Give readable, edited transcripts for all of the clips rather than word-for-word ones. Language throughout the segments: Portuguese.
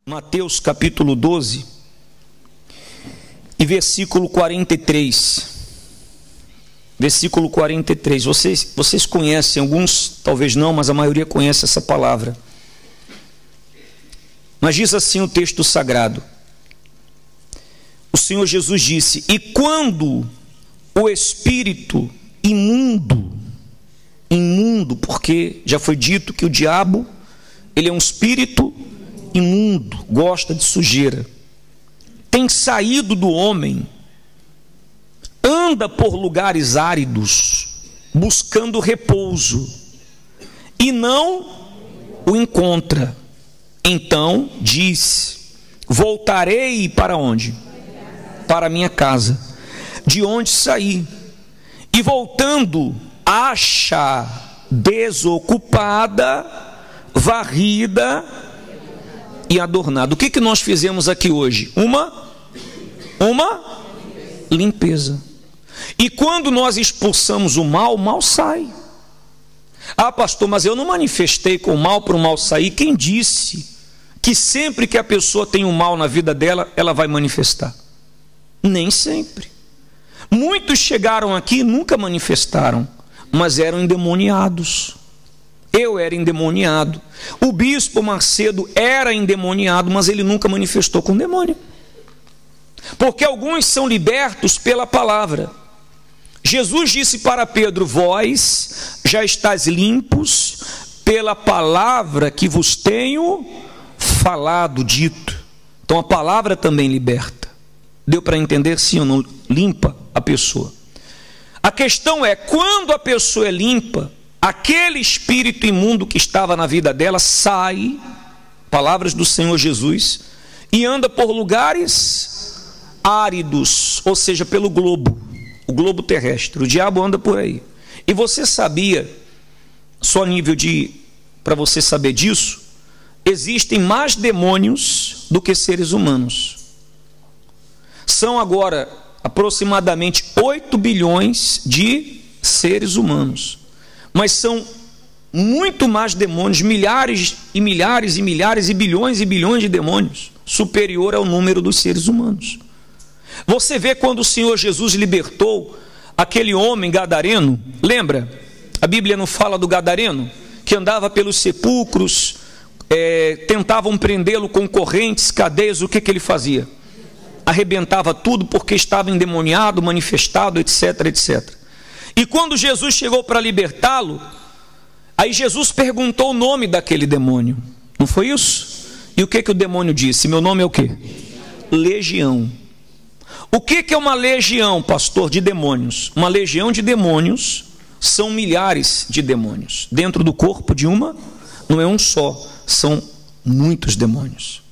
Mateus capítulo 12 e versículo 43. Versículo 43. Vocês conhecem, alguns talvez não, mas a maioria conhece essa palavra. Mas diz assim o texto sagrado. O Senhor Jesus disse: e quando o espírito imundo, porque já foi dito que o diabo, ele é um espírito imundo, gosta de sujeira, tem saído do homem, anda por lugares áridos, buscando repouso, e não o encontra. Então diz: voltarei para onde? Para minha casa, de onde saí. E voltando, acha desocupada, varrida e adornada. O que nós fizemos aqui hoje? Uma limpeza. E quando nós expulsamos o mal sai. Ah, pastor, mas eu não manifestei com o mal para o mal sair. Quem disse que sempre que a pessoa tem o mal na vida dela, ela vai manifestar? Nem sempre. Muitos chegaram aqui e nunca manifestaram, mas eram endemoniados. Eu era endemoniado. O bispo Macedo era endemoniado, mas ele nunca manifestou com demônio. Porque alguns são libertos pela palavra. Jesus disse para Pedro: vós já estáis limpos pela palavra que vos tenho falado, dito. Então a palavra também liberta. Deu para entender, sim ou não? Limpa a pessoa. A questão é, quando a pessoa é limpa, aquele espírito imundo que estava na vida dela sai, palavras do Senhor Jesus, e anda por lugares áridos, ou seja, pelo globo, o globo terrestre. O diabo anda por aí. E você sabia, só nível para você saber disso, existem mais demônios do que seres humanos. São agora aproximadamente 8 bilhões de seres humanos. Mas são muito mais demônios, milhares e milhares e milhares e bilhões de demônios, superior ao número dos seres humanos. Você vê quando o Senhor Jesus libertou aquele homem gadareno, lembra? A Bíblia não fala do gadareno? Que andava pelos sepulcros, tentavam prendê-lo com correntes, cadeias. O que ele fazia? Arrebentava tudo porque estava endemoniado, manifestado, etc, etc. E quando Jesus chegou para libertá-lo, aí Jesus perguntou o nome daquele demônio. Não foi isso? E o que o demônio disse? Meu nome é o quê? Legião. O que é uma legião, pastor, de demônios? Uma legião de demônios são milhares de demônios. Dentro do corpo de uma, não é um só, são muitos demônios.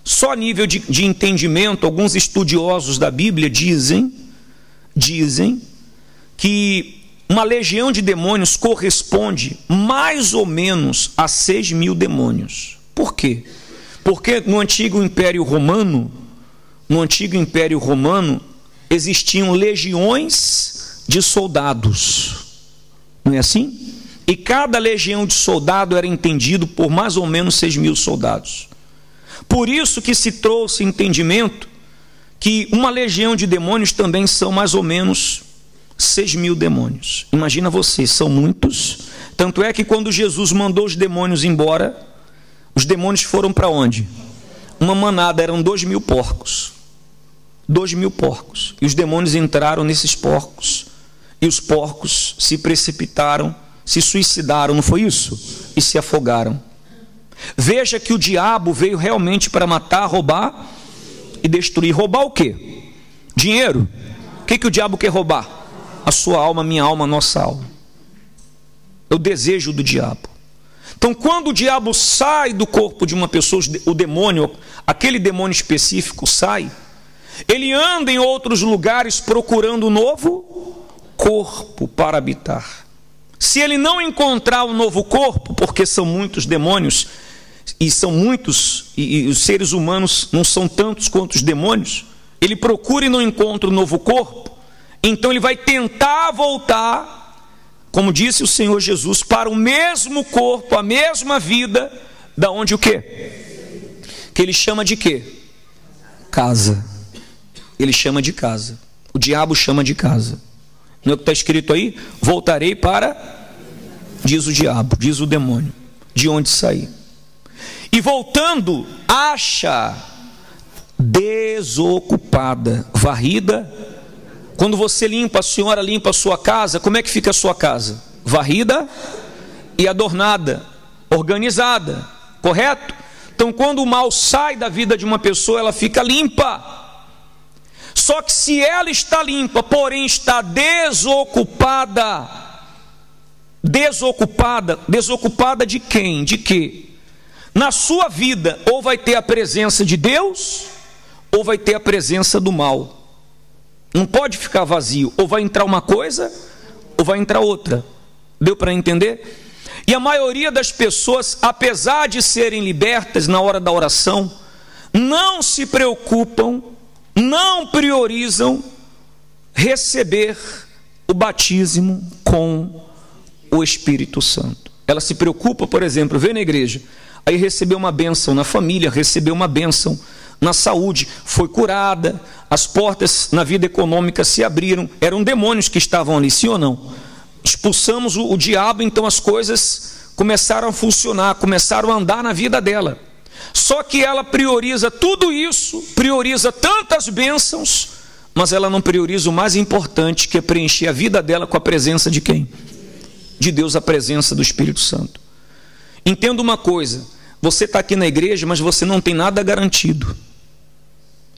Só a nível de entendimento, alguns estudiosos da Bíblia dizem que uma legião de demônios corresponde mais ou menos a 6.000 demônios. Por quê? Porque no antigo Império Romano, existiam legiões de soldados. Não é assim? E cada legião de soldado era entendido por mais ou menos 6.000 soldados. Por isso que se trouxe entendimento que uma legião de demônios também são mais ou menos 6.000 demônios. Imagina você, são muitos. Tanto é que quando Jesus mandou os demônios embora, os demônios foram para onde? Uma manada, eram 2.000 porcos. 2.000 porcos. E os demônios entraram nesses porcos. E os porcos se precipitaram, se suicidaram, não foi isso? E se afogaram. Veja que o diabo veio realmente para matar, roubar e destruir. Roubar o quê? Dinheiro. O que o diabo quer roubar? A sua alma, minha alma, nossa alma. É o desejo do diabo. Então, quando o diabo sai do corpo de uma pessoa, o demônio, aquele demônio específico sai, ele anda em outros lugares procurando um novo corpo para habitar. Se ele não encontrar um novo corpo, porque são muitos demônios, e são muitos, e os seres humanos não são tantos quanto os demônios, ele procura e não encontra um novo corpo, então ele vai tentar voltar, como disse o Senhor Jesus, para o mesmo corpo, a mesma vida, da onde o quê? que ele chama de quê? Casa. Ele chama de casa. O diabo chama de casa. Não é o que está escrito aí? Voltarei para, diz o diabo, diz o demônio, de onde saí. E voltando, acha desocupada, varrida. Quando você limpa, a senhora limpa a sua casa, como é que fica a sua casa? Varrida e adornada, organizada, correto? Então, quando o mal sai da vida de uma pessoa, ela fica limpa. Só que se ela está limpa, porém está desocupada de quem? De quê? Na sua vida, ou vai ter a presença de Deus, ou vai ter a presença do mal. Não pode ficar vazio, ou vai entrar uma coisa, ou vai entrar outra. Deu para entender? E a maioria das pessoas, apesar de serem libertas na hora da oração, não se preocupam, não priorizam receber o batismo com o Espírito Santo. Ela se preocupa, por exemplo, vem na igreja, aí recebeu uma bênção na família, recebeu uma bênção na saúde, foi curada, as portas na vida econômica se abriram, eram demônios que estavam ali, sim ou não? Expulsamos o diabo, então as coisas começaram a funcionar, começaram a andar na vida dela. Só que ela prioriza tudo isso, prioriza tantas bênçãos, mas ela não prioriza o mais importante, que é preencher a vida dela com a presença de quem? De Deus, a presença do Espírito Santo. Entenda uma coisa, você está aqui na igreja, mas você não tem nada garantido.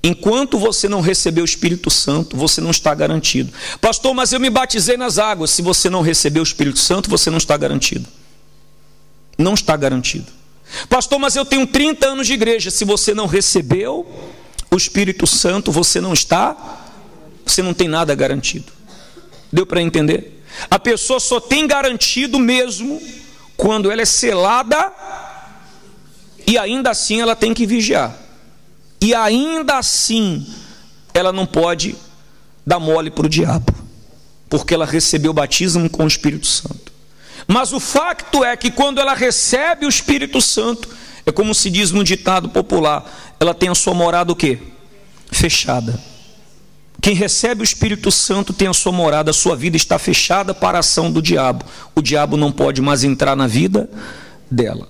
Enquanto você não receber o Espírito Santo, você não está garantido. Pastor, mas eu me batizei nas águas. Se você não receber o Espírito Santo, você não está garantido. Não está garantido. Pastor, mas eu tenho 30 anos de igreja. Se você não recebeu o Espírito Santo, você não tem nada garantido. Deu para entender? A pessoa só tem garantido mesmo quando ela é selada, e ainda assim ela tem que vigiar. E ainda assim ela não pode dar mole para o diabo, porque ela recebeu o batismo com o Espírito Santo. Mas o facto é que quando ela recebe o Espírito Santo, é como se diz no ditado popular, ela tem a sua morada o quê? Fechada. Quem recebe o Espírito Santo tem a sua morada, a sua vida está fechada para a ação do diabo. O diabo não pode mais entrar na vida dela.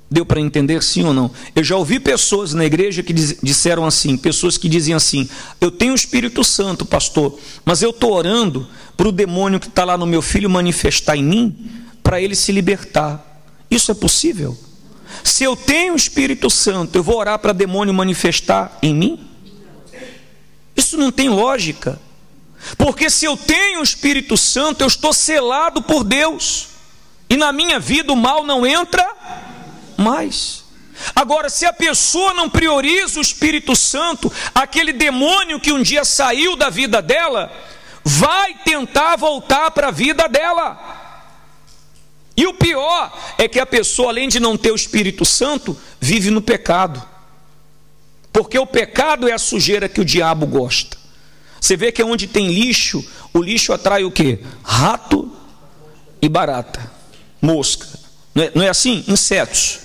Deu para entender, sim ou não? Eu já ouvi pessoas na igreja que disseram assim, pessoas que dizem assim, eu tenho o Espírito Santo, pastor, mas eu estou orando para o demônio que está lá no meu filho manifestar em mim, para ele se libertar. Isso é possível? Se eu tenho o Espírito Santo, eu vou orar para demônio manifestar em mim? Isso não tem lógica. Porque se eu tenho o Espírito Santo, eu estou selado por Deus, e na minha vida o mal não entra mais. Agora, se a pessoa não prioriza o Espírito Santo, aquele demônio que um dia saiu da vida dela, vai tentar voltar para a vida dela. E o pior é que a pessoa, além de não ter o Espírito Santo, vive no pecado. Porque o pecado é a sujeira que o diabo gosta. Você vê que onde tem lixo, o lixo atrai o quê? Rato e barata, mosca. Não é assim? Insetos.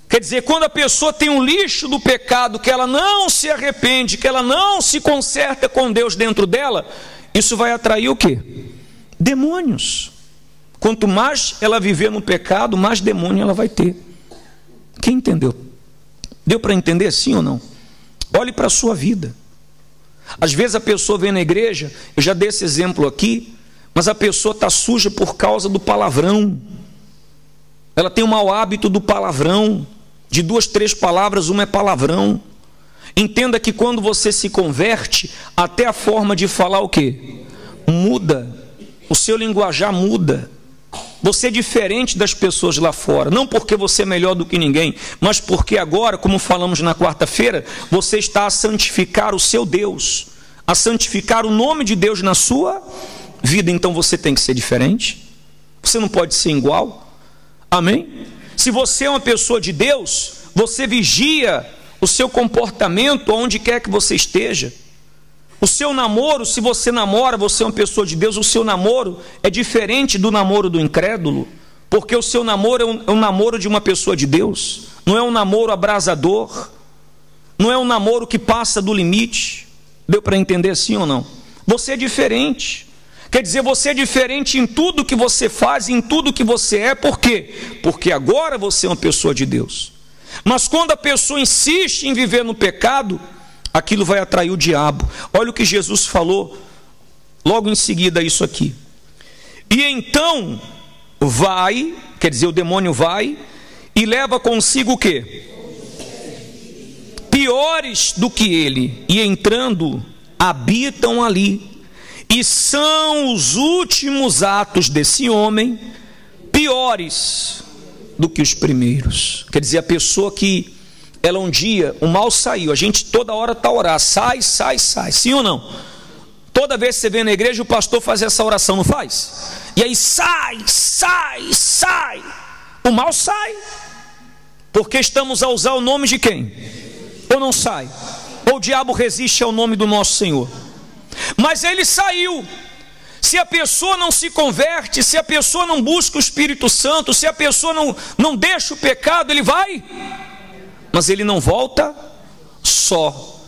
Quer dizer, quando a pessoa tem um lixo do pecado, que ela não se arrepende, que ela não se conserta com Deus dentro dela, isso vai atrair o quê? Demônios. Quanto mais ela viver no pecado, mais demônio ela vai ter. Quem entendeu? Deu para entender sim ou não? Olhe para a sua vida. Às vezes a pessoa vem na igreja, eu já dei esse exemplo aqui, mas a pessoa está suja por causa do palavrão. Ela tem o mau hábito do palavrão. De 2, 3 palavras, uma é palavrão. Entenda que quando você se converte, até a forma de falar o quê? Muda. O seu linguajar muda. Você é diferente das pessoas lá fora. Não porque você é melhor do que ninguém, mas porque agora, como falamos na quarta-feira, você está a santificar o seu Deus, a santificar o nome de Deus na sua vida. Então você tem que ser diferente. Você não pode ser igual. Amém? Se você é uma pessoa de Deus, você vigia o seu comportamento onde quer que você esteja. O seu namoro, se você namora, você é uma pessoa de Deus, o seu namoro é diferente do namoro do incrédulo, porque o seu namoro é um namoro de uma pessoa de Deus, não é um namoro abrasador, não é um namoro que passa do limite. Deu para entender sim ou não? Você é diferente. Quer dizer, você é diferente em tudo que você faz, em tudo que você é. Por quê? Porque agora você é uma pessoa de Deus. Mas quando a pessoa insiste em viver no pecado, aquilo vai atrair o diabo. Olha o que Jesus falou logo em seguida isso aqui. E então vai, quer dizer, o demônio vai e leva consigo o quê? Piores do que ele, e entrando, habitam ali. E são os últimos atos desse homem piores do que os primeiros. Quer dizer, a pessoa que ela um dia, o mal saiu, a gente toda hora está a orar, sai, sai, sai, sim ou não? Toda vez que você vem na igreja, o pastor faz essa oração, não faz? E aí sai, sai, sai. O mal sai. Porque estamos a usar o nome de quem? Ou não sai? Ou o diabo resiste ao nome do nosso Senhor? Mas ele saiu. Se a pessoa não se converte, se a pessoa não busca o Espírito Santo, se a pessoa não deixa o pecado, ele vai. Mas ele não volta só.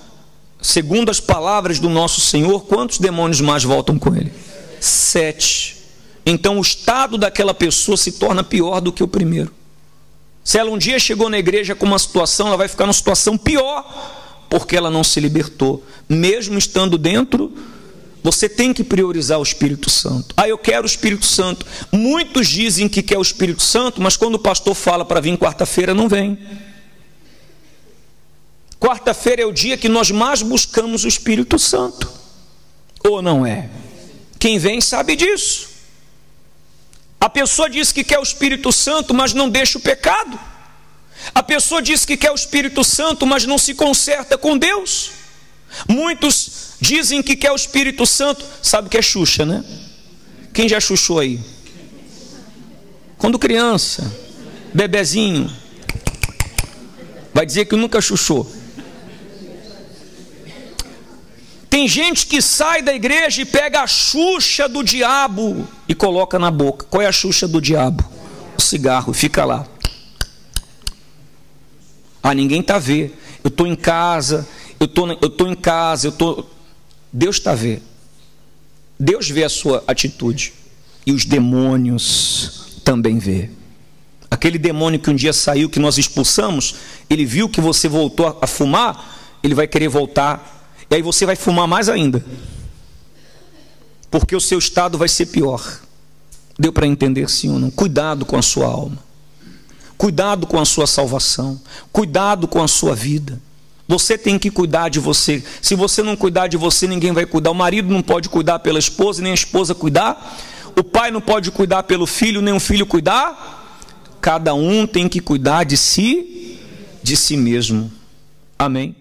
Segundo as palavras do nosso Senhor, quantos demônios mais voltam com ele? 7. Então o estado daquela pessoa se torna pior do que o primeiro. Se ela um dia chegou na igreja com uma situação, ela vai ficar numa situação pior, porque ela não se libertou. Mesmo estando dentro, você tem que priorizar o Espírito Santo. Eu quero o Espírito Santo. Muitos dizem que quer o Espírito Santo, mas quando o pastor fala para vir quarta-feira, não vem. Quarta-feira é o dia que nós mais buscamos o Espírito Santo. Ou não é? Quem vem sabe disso. A pessoa diz que quer o Espírito Santo, mas não deixa o pecado. A pessoa diz que quer o Espírito Santo, mas não se conserta com Deus. Muitos dizem que quer o Espírito Santo. Sabe o que é Xuxa, né? Quem já chuchou aí? Quando criança, bebezinho, vai dizer que nunca chuchou. Tem gente que sai da igreja e pega a Xuxa do diabo e coloca na boca. Qual é a Xuxa do diabo? O cigarro, fica lá. Ninguém está vendo. Eu estou em casa, Deus está vendo. Deus vê a sua atitude. E os demônios também vê. Aquele demônio que um dia saiu, que nós expulsamos, ele viu que você voltou a fumar, ele vai querer voltar. E aí você vai fumar mais ainda. Porque o seu estado vai ser pior. Deu para entender sim ou não? Cuidado com a sua alma. Cuidado com a sua salvação. Cuidado com a sua vida. Você tem que cuidar de você. Se você não cuidar de você, ninguém vai cuidar. O marido não pode cuidar pela esposa, nem a esposa cuidar. O pai não pode cuidar pelo filho, nem o filho cuidar. Cada um tem que cuidar de si mesmo. Amém.